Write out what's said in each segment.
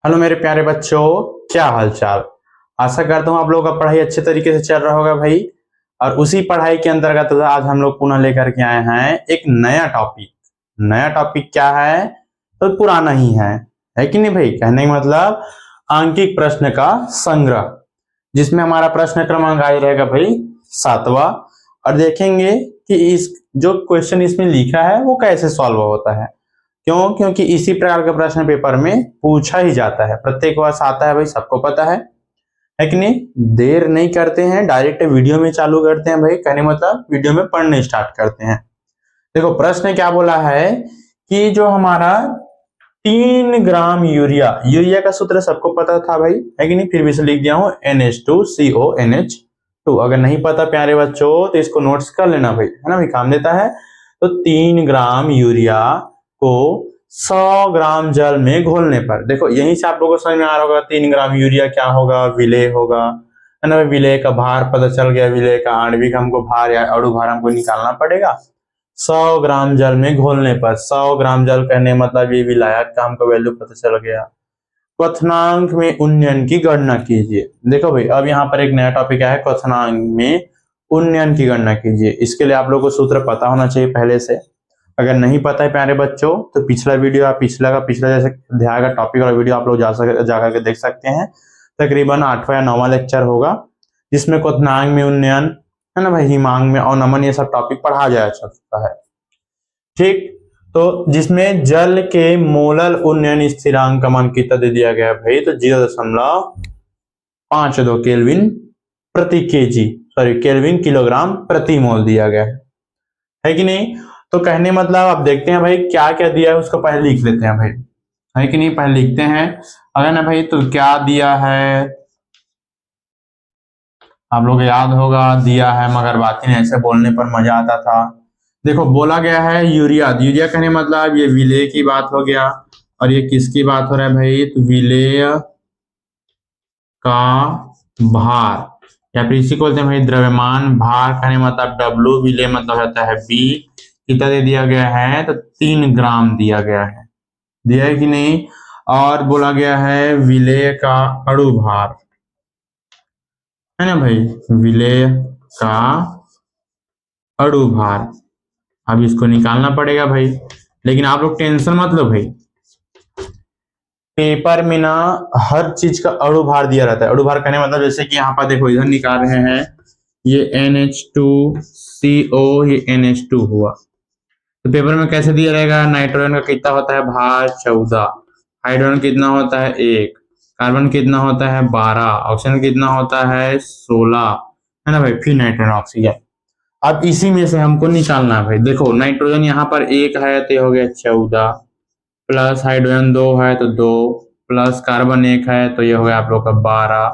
Hello मेरे प्यारे बच्चों, क्या हाल चाल। आशा करता हूँ आप लोगों का पढ़ाई अच्छे तरीके से चल रहा होगा भाई। और उसी पढ़ाई के अंतर्गत आज हम लोग पुनः लेकर के आए हैं एक नया टॉपिक। नया टॉपिक क्या है? तो पुराना ही है कि नहीं भाई? कहने का मतलब आंकिक प्रश्न का संग्रह, जिसमें हमारा प्रश्न क्रमांक आज रहेगा भाई 7वां। और देखेंगे कि इस जो क्वेश्चन इसमें लिखा है वो कैसे सॉल्व होता है। क्यों? क्योंकि इसी प्रकार का प्रश्न पेपर में पूछा ही जाता है, प्रत्येक वर्ष आता है भाई, सबको पता है कि नहीं। देर नहीं करते हैं, डायरेक्ट वीडियो में चालू करते हैं भाई। कहने मतलब वीडियो में पढ़ने स्टार्ट करते हैं। देखो प्रश्न क्या बोला है कि जो हमारा 3 ग्राम यूरिया, यूरिया का सूत्र सबको पता था भाई, है कि नहीं, फिर भी इसे लिख दिया हूं NH2CONH2। अगर नहीं पता प्यारे बच्चों तो इसको नोट्स कर लेना भाई, है ना भाई, काम देता है। तो 3 ग्राम यूरिया को 100 ग्राम जल में घोलने पर, देखो यहीं से आप लोगों को समझ में आ रहा होगा 3 ग्राम यूरिया क्या होगा, विलेय होगा, है ना। विलेय का भार पता चल गया, विलेय का आणविक हमको भार या अणु भार हमको निकालना पड़ेगा। 100 ग्राम जल में घोलने पर, 100 ग्राम जल कहने मतलब ये विलायक का हमको वैल्यू पता चल गया। क्वथनांक में उन्नयन की गणना कीजिए। देखो भाई अब यहाँ पर एक नया टॉपिक है, क्वथनांक में उन्नयन की गणना कीजिए। इसके लिए आप लोगों को सूत्र पता होना चाहिए पहले से। अगर नहीं पता है प्यारे बच्चों तो पिछला वीडियो, आप पिछला जैसे अध्याय का टॉपिक और वीडियो आप लोग जा करके देख सकते हैं। तकरीबन 8वां या 9वां लेक्चर होगा, जिसमें क्वथनांक में उन्नयन, है ना भाई, हिमांक में अवनमन, ये सब टॉपिक पढ़ा जा चुका है। ठीक, तो जिसमें जल के मोलल उन्नयन स्थिरांक का मान कितना दे दिया गया भाई, तो 0.52 केल्विन प्रति केजी, सॉरी केल्विन किलोग्राम प्रति मोल दिया गया है कि नहीं। तो कहने मतलब आप देखते हैं भाई क्या क्या दिया है, उसको पहले लिख लेते हैं भाई, है कि नहीं। पहले लिखते हैं अगर ना भाई, तो क्या दिया है आप लोग याद होगा, दिया है मगर बाकी नहीं, ऐसे बोलने पर मजा आता था। देखो बोला गया है यूरिया, यूरिया कहने मतलब ये विलेय की बात हो गया। और ये किसकी बात हो रहा है भाई, तो विलेय का भार, या फिर इसी को बोलते हैं भाई द्रव्यमान भार। कहने मतलब W, विलेय मतलब होता है B। कितना दे दिया गया है, तो 3 ग्राम दिया गया है कि नहीं। और बोला गया है विलेय का अणु भार, है ना भाई, विलेय का अणु भार। अब इसको निकालना पड़ेगा भाई, लेकिन आप लोग टेंशन मत लो भाई, पेपर में ना हर चीज का अणु भार दिया रहता है। अणु भार कहने मतलब जैसे कि यहाँ पर देखो, इधर निकाल रहे हैं, ये NH2CO, ये NH2 हुआ, तो पेपर में कैसे दिया रहेगा, नाइट्रोजन का कितना होता है भार 14, हाइड्रोजन कितना होता है 1, कार्बन कितना होता है 12, ऑक्सीजन कितना होता है 16, है ना भाई, फिर नाइट्रोजन ऑक्सीजन। अब इसी में से हमको निकालना है भाई। देखो नाइट्रोजन यहाँ पर 1 है तो हो गया 14, प्लस हाइड्रोजन 2 है तो 2, प्लस कार्बन 1 है तो ये हो गया आप लोग का 12,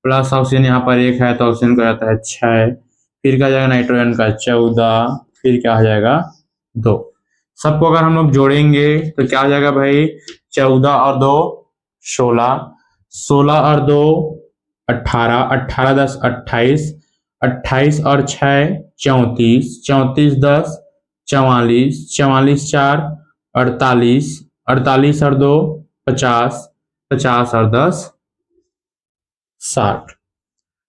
प्लस ऑक्सीजन यहाँ पर 1 है तो ऑक्सीजन का जाता है 6, फिर क्या जाएगा नाइट्रोजन का 14, फिर क्या हो जाएगा 2। सबको अगर हम लोग जोड़ेंगे तो क्या हो जाएगा भाई, 14 और 2 16, 16 और 2 18, 18 10 28, 28 और 6 34, 34 10 44, 44 4 48, 48 और 2 50, 50 और 10 60,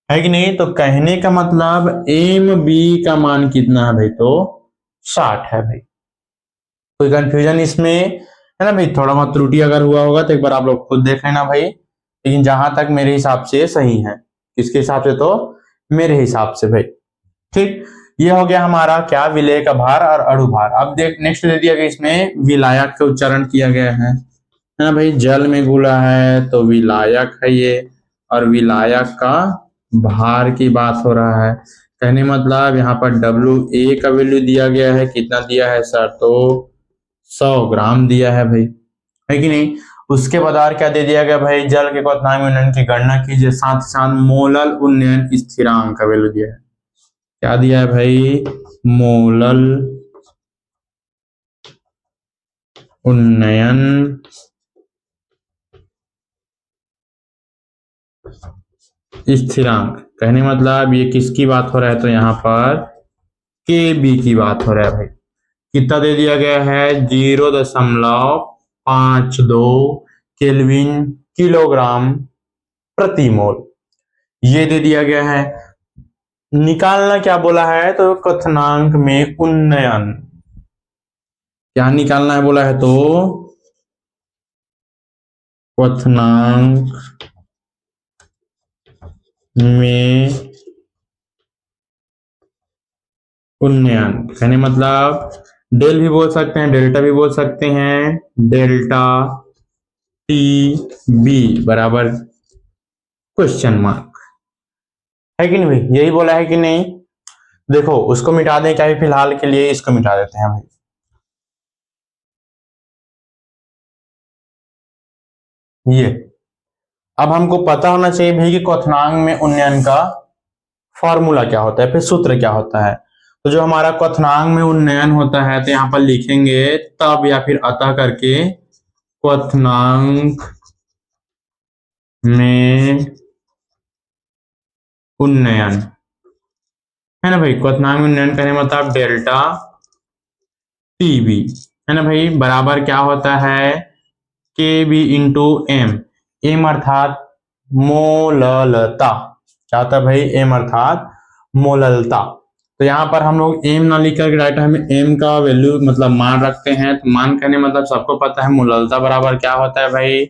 है कि नहीं। तो कहने का मतलब MB का मान कितना है भाई, तो 60 है भाई। कोई कंफ्यूजन इसमें, है ना भाई। थोड़ा बहुत त्रुटि अगर हुआ होगा तो एक बार आप लोग खुद देख लेना भाई, लेकिन जहां तक मेरे हिसाब से सही है। किसके हिसाब से, तो मेरे हिसाब से भाई। ठीक, ये हो गया हमारा क्या, विलेय का भार और अणु भार। अब देख नेक्स्ट दे दिया गया, इसमें विलायक का उच्चारण किया गया है ना भाई। जल में घुला है तो विलायक है ये, और विलायक का भार की बात हो रहा है। कहने मतलब यहाँ पर WA का वैल्यू दिया गया है, कितना दिया है सर, तो 100 ग्राम दिया है भाई, है कि नहीं। उसके बाद और क्या दे दिया गया भाई, जल के क्वथनांक में उन्नयन की गणना कीजिए, साथ ही साथ मोलल उन्नयन स्थिरांक का वैल्यू दिया है। क्या दिया है भाई, मोलल उन्नयन स्थिरांक। कहने मतलब ये किसकी बात हो रहा है, तो यहाँ पर KB की बात हो रहा है भाई। कितना दे दिया गया है, 0.52 केल्विन किलोग्राम प्रति मोल। ये दे दिया गया है। निकालना क्या बोला है, तो क्वथनांक में उन्नयन, क्या निकालना है बोला है, तो क्वथनांक में उन्नयन, कहने मतलब डेल भी बोल सकते हैं, डेल्टा भी बोल सकते हैं, डेल्टा टी बी बराबर क्वेश्चन मार्क, है कि नहीं भाई, यही बोला है कि नहीं। देखो उसको मिटा दें क्या, फिलहाल के लिए इसको मिटा देते हैं भाई। ये अब हमको पता होना चाहिए भाई कि क्वथनांक में उन्नयन का फॉर्मूला क्या होता है, फिर सूत्र क्या होता है। तो जो हमारा क्वथनांक में उन्नयन होता है, तो यहां पर लिखेंगे तब या फिर अतः करके, क्वथनांक में उन्नयन, है ना भाई। क्वथनांक में उन्नयन करने मतलब डेल्टा टी बी, है ना भाई, बराबर क्या होता है, के बी इंटू एम। एम अर्थात मोललता, क्या होता है भाई, एम अर्थात मोललता। तो यहाँ पर हम लोग एम ना लिख करके डायरेक्ट हम एम का वैल्यू मतलब मान रखते हैं। तो मान करने मतलब सबको पता है मोललता बराबर क्या होता है भाई,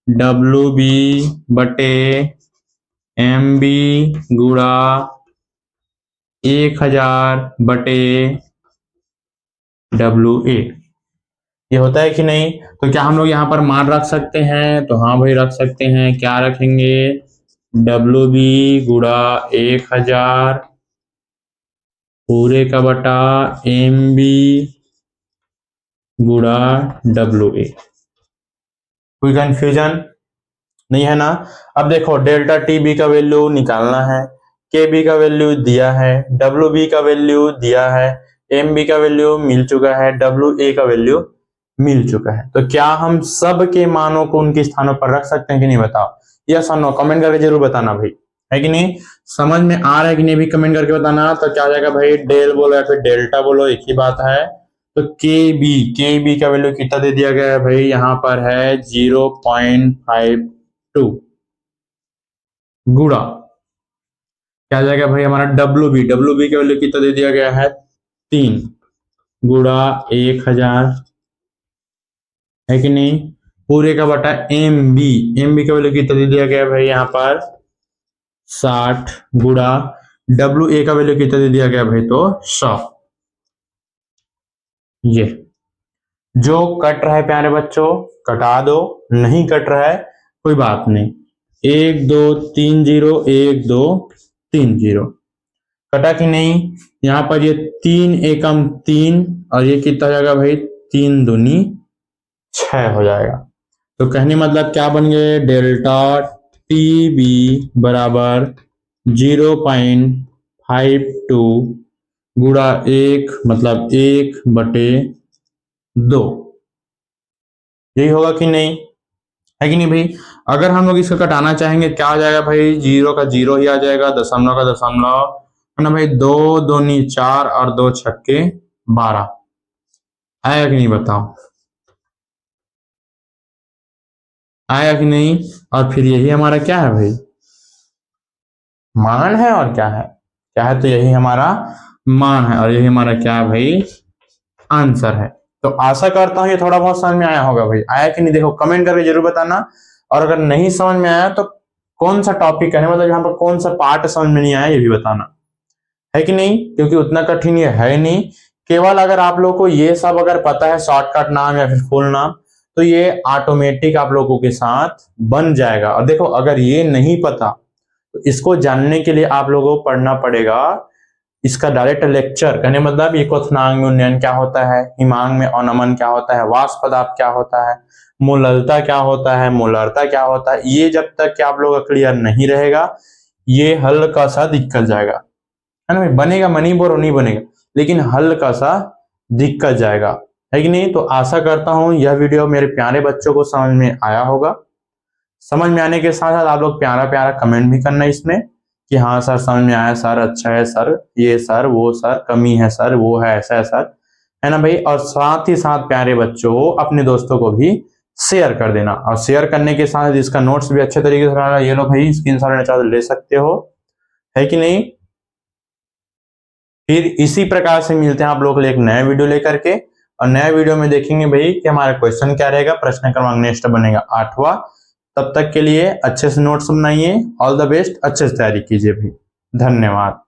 डब्ल्यू बी बटे एम बी गुणा 1000 बटे डब्ल्यू ए। ये होता है कि नहीं। तो क्या हम लोग यहाँ पर मान रख सकते हैं, तो हाँ भाई रख सकते हैं। क्या रखेंगे, डब्ल्यू बी गुणा 1000 पूरे का बटा एम बी गुणा डब्ल्यू ए। कोई कंफ्यूजन नहीं है ना। अब देखो डेल्टा टी बी का वैल्यू निकालना है, के बी का वैल्यू दिया है, डब्ल्यू बी का वैल्यू दिया है, एम बी का वैल्यू मिल चुका है, डब्ल्यू ए का वैल्यू मिल चुका है। तो क्या हम सब के मानों को उनके स्थानों पर रख सकते हैं कि नहीं, बताओ। यस और नो कमेंट करके जरूर बताना भाई, है कि नहीं। समझ में आ रहा है कि नहीं भी कमेंट करके बताना। तो क्या हो जाएगा भाई, डेल बोलो या फिर डेल्टा बोलो, एक ही बात है। तो के बी का वैल्यू कितना दे दिया गया है भाई, यहाँ पर है 0.52 गुणा क्या जाएगा भाई हमारा डब्ल्यू बी का वैल्यू कितना दे दिया गया है 3 गुणा 1000, है कि नहीं, पूरे का बटा एम बी का वैल्यू कितना दे दिया गया है भाई यहाँ पर 60 गुणा डब्ल्यू ए का वैल्यू कितना दे दिया गया भाई, तो 100। ये जो कट रहा है प्यारे बच्चों कटा दो, नहीं कट रहा है कोई बात नहीं। 1 2 3 0 1 2 3 0 कटा कि नहीं। यहाँ पर ये 3 एकम 3 और ये कितना हो जाएगा भाई 3 दूनी 6 हो जाएगा। तो कहने मतलब क्या बन गए, डेल्टा टी बी बराबर 0.52 गुणा 1 मतलब 1/2, यही होगा कि नहीं, है कि नहीं भाई। अगर हम लोग इसको कटाना चाहेंगे क्या आ जाएगा भाई, 0 का 0 ही आ जाएगा, दशमलव का दशमलव, है ना भाई। 2 दूनी 4 और 2 छक्के 12 आएगा कि नहीं बताओ, आएगा कि नहीं। और फिर यही हमारा क्या है भाई, मान है। और क्या है, क्या है, तो यही हमारा मान है और यही हमारा क्या है भाई, आंसर है। तो आशा करता हूं ये थोड़ा बहुत समझ में आया होगा भाई, आया कि नहीं देखो कमेंट करके जरूर बताना। और अगर नहीं समझ में आया तो कौन सा टॉपिक है मतलब यहाँ पर कौन सा पार्ट समझ में नहीं आया ये भी बताना, है कि नहीं, क्योंकि उतना कठिन ये है नहीं। केवल अगर आप लोग को ये सब अगर पता है शॉर्टकट नाम या फिर फुल नाम, तो ये ऑटोमेटिक आप लोगों के साथ बन जाएगा। और देखो अगर ये नहीं पता तो इसको जानने के लिए आप लोगों को पढ़ना पड़ेगा इसका डायरेक्ट लेक्चर। कहने मतलब ये क्वथनांक में उन्नयन क्या होता है, हिमांक में अवनमन क्या होता है, वाष्प पदार्थ क्या होता है, मोललता क्या होता है, मोलरता क्या होता है, ये जब तक कि आप लोग का क्लियर नहीं रहेगा ये हल्का सा दिक्कत जाएगा, है ना भाई। बनेगा मनी बोरो नहीं बनेगा, लेकिन हल्का सा दिक्कत जाएगा, है कि नहीं। तो आशा करता हूं यह वीडियो मेरे प्यारे बच्चों को समझ में आया होगा। समझ में आने के साथ साथ आप लोग प्यारा प्यारा कमेंट भी करना इसमें कि हाँ सर समझ में आया सर, अच्छा है सर, ये सर वो सर, कमी है सर, वो है ऐसा है सर, है ना भाई। और साथ ही साथ प्यारे बच्चों अपने दोस्तों को भी शेयर कर देना। और शेयर करने के साथ इसका नोट्स भी अच्छे तरीके से बनाना। ये लो भाई, स्क्रीनशॉट लेना चाहो तो ले सकते हो, है कि नहीं। फिर इसी प्रकार से मिलते हैं आप लोग एक नया वीडियो लेकर के, और नया वीडियो में देखेंगे भाई कि हमारा क्वेश्चन क्या रहेगा। प्रश्न क्रमांक नेक्स्ट बनेगा 8वां। तब तक के लिए अच्छे से नोट्स बनाइए। ऑल द बेस्ट, अच्छे से तैयारी कीजिए भाई। धन्यवाद।